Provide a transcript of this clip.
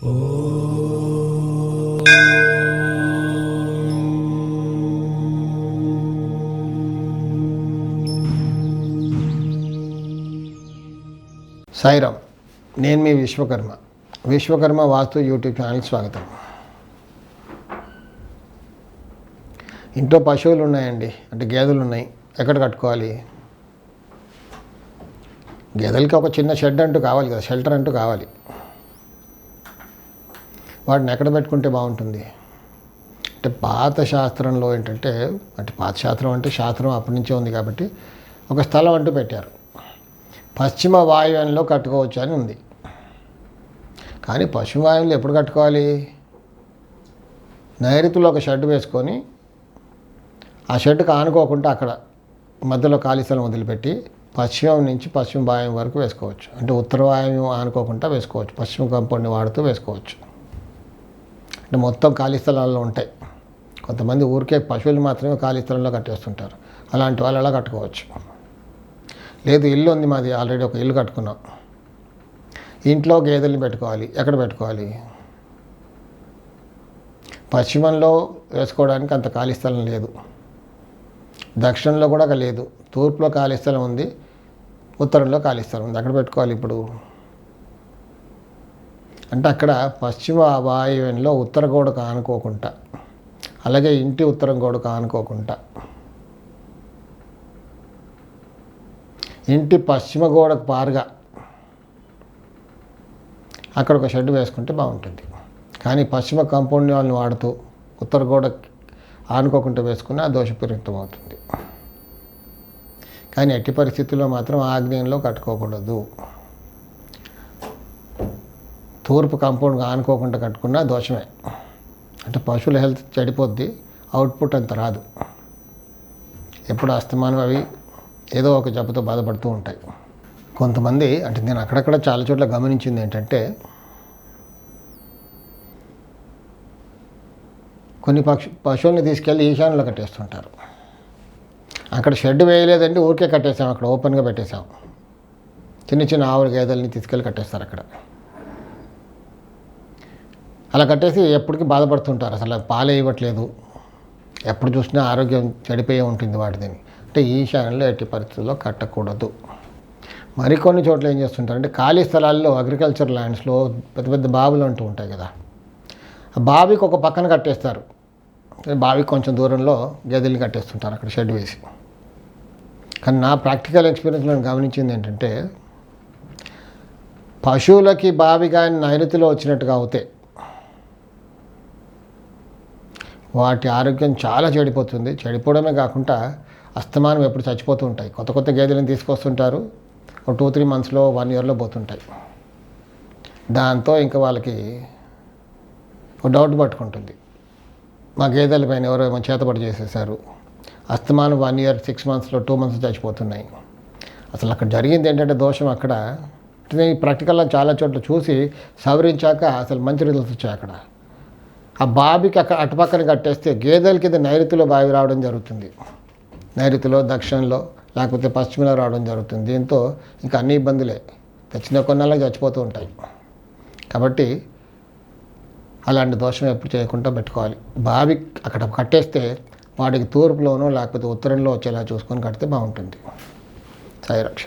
సాయిరామ్. నేను మీ విశ్వకర్మ వాస్తు యూట్యూబ్ ఛానల్కి స్వాగతం. ఇంట్లో పశువులు ఉన్నాయండి, అంటే గేదెలు ఉన్నాయి. ఎక్కడ కట్టుకోవాలి? గేదెలకి ఒక చిన్న షెడ్ అంటూ కావాలి కదా, షెల్టర్ అంటూ కావాలి. వాటిని ఎక్కడ పెట్టుకుంటే బాగుంటుంది అంటే పాత శాస్త్రంలో ఏంటంటే, పాత శాస్త్రం అంటే శాస్త్రం అప్పటి నుంచే ఉంది కాబట్టి ఒక స్థలం అంటూ పెట్టారు. పశ్చిమ వాయువ్యంలో కట్టుకోవచ్చు అని ఉంది. కానీ పశ్చిమ వాయువ్యంలో ఎప్పుడు కట్టుకోవాలి? నైరుతిలో ఒక షెడ్ వేసుకొని ఆ షెడ్కి ఆనుకోకుండా అక్కడ మధ్యలో ఖాళీ స్థలం వదిలిపెట్టి పశ్చిమం నుంచి పశ్చిమ వాయువ్యం వరకు వేసుకోవచ్చు. అంటే ఉత్తర వాయువ్యం ఆనుకోకుండా వేసుకోవచ్చు. పశ్చిమ కాంపౌండ్ని వాడుతూ వేసుకోవచ్చు. అంటే మొత్తం ఖాళీ స్థలాల్లో ఉంటాయి. కొంతమంది ఊరికే పశువులు మాత్రమే ఖాళీ స్థలంలో కట్టేస్తుంటారు. అలాంటి వాళ్ళు అలా కట్టుకోవచ్చు. లేదు, ఇల్లు ఉంది మాది, ఆల్రెడీ ఒక ఇల్లు కట్టుకున్నాం, ఇంట్లో గేదెల్ని పెట్టుకోవాలి. ఎక్కడ పెట్టుకోవాలి? పశ్చిమంలో వేసుకోవడానికి అంత ఖాళీ స్థలం లేదు, దక్షిణంలో కూడా లేదు, తూర్పులో ఖాళీ స్థలం ఉంది, ఉత్తరంలో ఖాళీ స్థలం ఉంది. అక్కడ పెట్టుకోవాలి. ఇప్పుడు అంటే అక్కడ పశ్చిమ వాయువ్యంలో ఉత్తర గోడకు ఆనుకోకుండా, అలాగే ఇంటి ఉత్తరం గోడకు ఆనుకోకుండా ఇంటి పశ్చిమ గోడకు పారుగా అక్కడ ఒక షెడ్ వేసుకుంటే బాగుంటుంది. కానీ పశ్చిమ కాంపౌండ్ వాళ్ళని వాడుతూ ఉత్తర గోడకు ఆనుకోకుండా వేసుకుని ఆ దోషపూరితం అవుతుంది. కానీ ఎట్టి పరిస్థితుల్లో మాత్రం ఆగ్నేయంలో కట్టుకోకూడదు. తూర్పు కాంపౌండ్గా ఆనుకోకుండా కట్టుకున్నా దోషమే. అంటే పశువుల హెల్త్ చెడిపోద్ది, అవుట్పుట్ అంత రాదు. ఎప్పుడు అస్తమానం అవి ఏదో ఒక జబ్బుతో బాధపడుతూ ఉంటాయి. కొంతమంది, అంటే నేను అక్కడక్కడ చాలా చోట్ల గమనించింది ఏంటంటే, కొన్ని పశువుల్ని తీసుకెళ్ళి ఈశాన్యంలో కట్టేస్తుంటారు. అక్కడ షెడ్ వేయలేదంటే ఊరికే కట్టేసాం, అక్కడ ఓపెన్గా పెట్టేశాం. చిన్న చిన్న ఆవుల గేదెల్ని తీసుకెళ్ళి కట్టేస్తారు అక్కడ. అలా కట్టేసి ఎప్పటికీ బాధపడుతుంటారు. అసలు పాలే ఇవ్వట్లేదు, ఎప్పుడు చూసినా ఆరోగ్యం చెడిపోయే ఉంటుంది వాటిని. అంటే ఈశాన్యంలో ఎట్టి పరిస్థితుల్లో కట్టకూడదు. మరికొన్ని చోట్ల ఏం చేస్తుంటారంటే, ఖాళీ స్థలాల్లో అగ్రికల్చర్ ల్యాండ్స్లో పెద్ద పెద్ద బావులు అంటూ ఉంటాయి కదా, ఆ బావికి ఒక పక్కన కట్టేస్తారు. బావికి కొంచెం దూరంలో గేదెల్ని కట్టేస్తుంటారు అక్కడ షెడ్ వేసి. కానీ నా ప్రాక్టికల్ ఎక్స్పీరియన్స్లో నేను గమనించింది ఏంటంటే, పశువులకి బావి కానీ నైరుతిలో వచ్చినట్టుగా అవుతే వాటి ఆరోగ్యం చాలా చెడిపోతుంది. చెడిపోవడమే కాకుండా అస్తమానం ఎప్పుడు చచ్చిపోతూ ఉంటాయి. కొత్త కొత్త గేదెలను తీసుకొస్తుంటారు, ఒక 2-3 మంత్స్లో 1 ఇయర్లో పోతుంటాయి. దాంతో ఇంకా వాళ్ళకి ఒక డౌట్ పట్టుకుంటుంది, మా గేదెల పైన ఎవరో ఏమో చేతబడి చేసేసారు, అస్తమానం 1 ఇయర్ 6 మంత్స్లో 2 మంత్స్ చచ్చిపోతున్నాయి. అసలు అక్కడ జరిగింది ఏంటంటే దోషం అక్కడ. నేను ప్రాక్టికల్గా చాలా చోట్ల చూసి సవరించాక అసలు మంచి రిజల్ట్స్ వచ్చాయి అక్కడ. ఆ బావికి అక్కడ అటుపక్కన కట్టేస్తే గేదెలకి నైరుతిలో బావి రావడం జరుగుతుంది, నైరుతిలో, దక్షిణంలో, లేకపోతే పశ్చిమలో రావడం జరుగుతుంది. దీంతో ఇంకా అన్ని ఇబ్బందులే, తెచ్చిన కొన్నాళ్ళకి చచ్చిపోతూ ఉంటాయి. కాబట్టి అలాంటి దోషం ఎప్పుడు చేయకుండా పెట్టుకోవాలి. బావి అక్కడ కట్టేస్తే వాటికి తూర్పులోనో లేకపోతే ఉత్తరంలో వచ్చేలా చూసుకొని కడితే బాగుంటుంది. సాయి రక్ష.